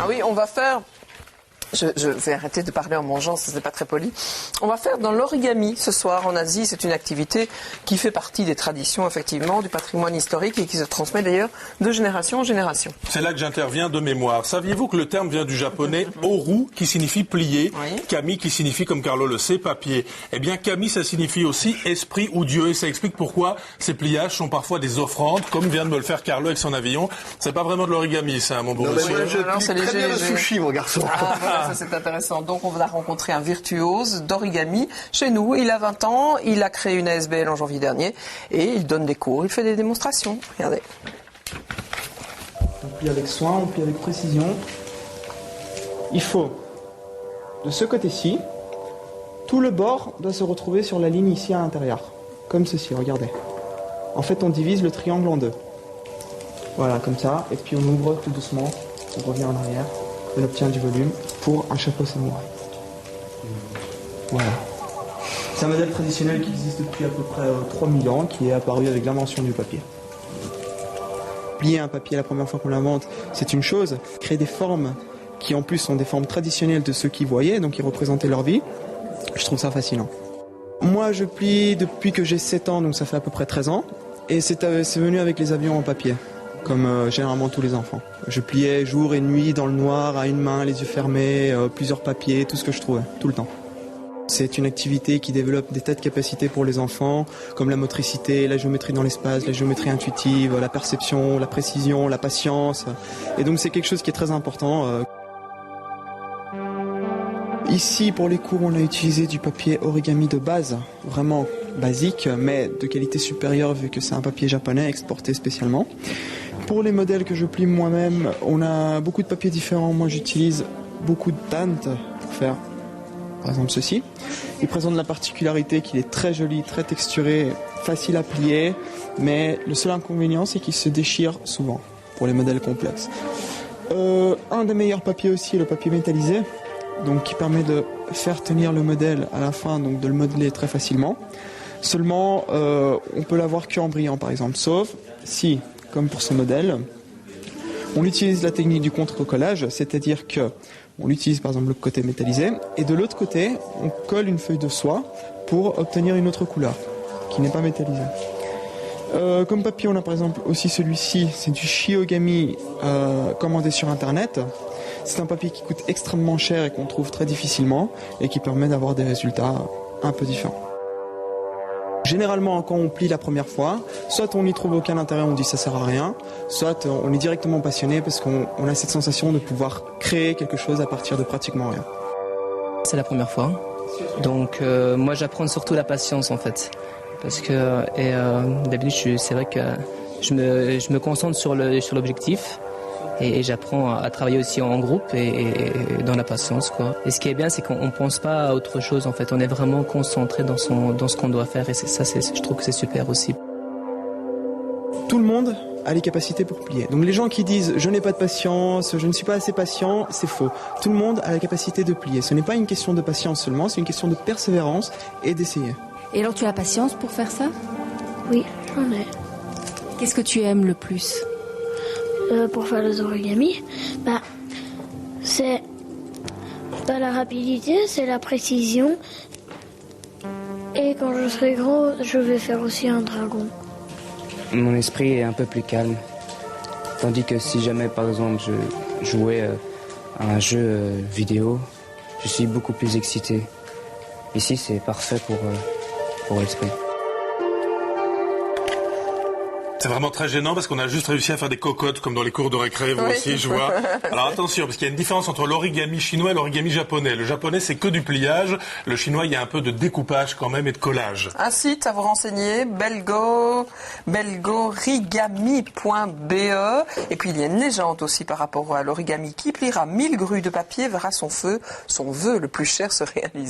oui, on va faire... Je vais arrêter de parler en mangeant, ça c'est pas très poli. On va faire dans l'origami ce soir en Asie. C'est une activité qui fait partie des traditions, effectivement, du patrimoine historique et qui se transmet d'ailleurs de génération en génération. C'est là que j'interviens de mémoire. Saviez-vous que le terme vient du japonais oru, qui signifie plier, oui. kami, qui signifie, comme Carlo le sait, papier. Eh bien, kami, ça signifie aussi esprit ou Dieu. Et ça explique pourquoi ces pliages sont parfois des offrandes, comme vient de me le faire Carlo avec son avion. C'est pas vraiment de l'origami, ça, mon beau monsieur. Moi, je plie très bien le sushi, mon garçon. Ça c'est intéressant. Donc on va rencontrer un virtuose d'origami chez nous. Il a 20 ans, il a créé une ASBL en janvier dernier et il donne des cours, il fait des démonstrations. Regardez. On plie avec soin, on plie avec précision. Il faut, de ce côté-ci, tout le bord doit se retrouver sur la ligne ici à l'intérieur. Comme ceci, regardez. En fait, on divise le triangle en deux. Voilà, comme ça. Et puis on ouvre tout doucement, on revient en arrière. On obtient du volume pour un chapeau samouraï. Voilà. C'est un modèle traditionnel qui existe depuis à peu près 3000 ans, qui est apparu avec l'invention du papier. Plier un papier la première fois qu'on l'invente, c'est une chose. Créer des formes qui en plus sont des formes traditionnelles de ceux qui voyaient, donc qui représentaient leur vie, je trouve ça fascinant. Moi je plie depuis que j'ai 7 ans, donc ça fait à peu près 13 ans, et c'est venu avec les avions en papier. Comme généralement tous les enfants. Je pliais jour et nuit dans le noir, à une main, les yeux fermés, plusieurs papiers, tout ce que je trouvais, tout le temps. C'est une activité qui développe des tas de capacités pour les enfants, comme la motricité, la géométrie dans l'espace, la géométrie intuitive, la perception, la précision, la patience. Et donc c'est quelque chose qui est très important. Ici, pour les cours, on a utilisé du papier origami de base, vraiment basique, mais de qualité supérieure vu que c'est un papier japonais exporté spécialement. Pour les modèles que je plie moi-même, on a beaucoup de papiers différents. Moi, j'utilise beaucoup de Dante pour faire, par exemple, ceci. Il présente la particularité qu'il est très joli, très texturé, facile à plier, mais le seul inconvénient, c'est qu'il se déchire souvent pour les modèles complexes. Un des meilleurs papiers aussi est le papier métallisé, donc qui permet de faire tenir le modèle à la fin, donc de le modeler très facilement. Seulement, on peut l'avoir qu'en brillant, par exemple, sauf si, comme pour ce modèle, on utilise la technique du contre-collage, c'est-à-dire que on utilise par exemple le côté métallisé, et de l'autre côté, on colle une feuille de soie pour obtenir une autre couleur, qui n'est pas métallisée. Comme papier, on a par exemple aussi celui-ci, c'est du shiogami commandé sur internet. C'est un papier qui coûte extrêmement cher et qu'on trouve très difficilement, et qui permet d'avoir des résultats un peu différents. Généralement, quand on plie la première fois, soit on n'y trouve aucun intérêt, on dit ça sert à rien, soit on est directement passionné parce qu'on a cette sensation de pouvoir créer quelque chose à partir de pratiquement rien. C'est la première fois, donc moi j'apprends surtout la patience en fait, parce que d'habitude c'est vrai que je me concentre sur l'objectif. Et j'apprends à travailler aussi en groupe et dans la patience, quoi. Et ce qui est bien, c'est qu'on ne pense pas à autre chose, en fait. On est vraiment concentré dans ce qu'on doit faire. Et je trouve que c'est super aussi. Tout le monde a les capacités pour plier. Donc les gens qui disent « je n'ai pas de patience, je ne suis pas assez patient », c'est faux. Tout le monde a la capacité de plier. Ce n'est pas une question de patience seulement, c'est une question de persévérance et d'essayer. Et alors tu as la patience pour faire ça? Oui, j'en ai. Qu'est-ce que tu aimes le plus? Pour faire les origamis, c'est pas la rapidité, c'est la précision. Et quand je serai grand, je vais faire aussi un dragon. Mon esprit est un peu plus calme. Tandis que si jamais, par exemple, je jouais à un jeu vidéo, je suis beaucoup plus excité. Ici, c'est parfait pour l'esprit. C'est vraiment très gênant parce qu'on a juste réussi à faire des cocottes comme dans les cours de récré, vous aussi, je vois. Alors attention, parce qu'il y a une différence entre l'origami chinois et l'origami japonais. Le japonais, c'est que du pliage. Le chinois, il y a un peu de découpage quand même et de collage. Un site à vous renseigner, belgorigami.be. Et puis il y a une légende aussi par rapport à l'origami. Qui pliera 1000 grues de papier verra son vœu le plus cher se réaliser.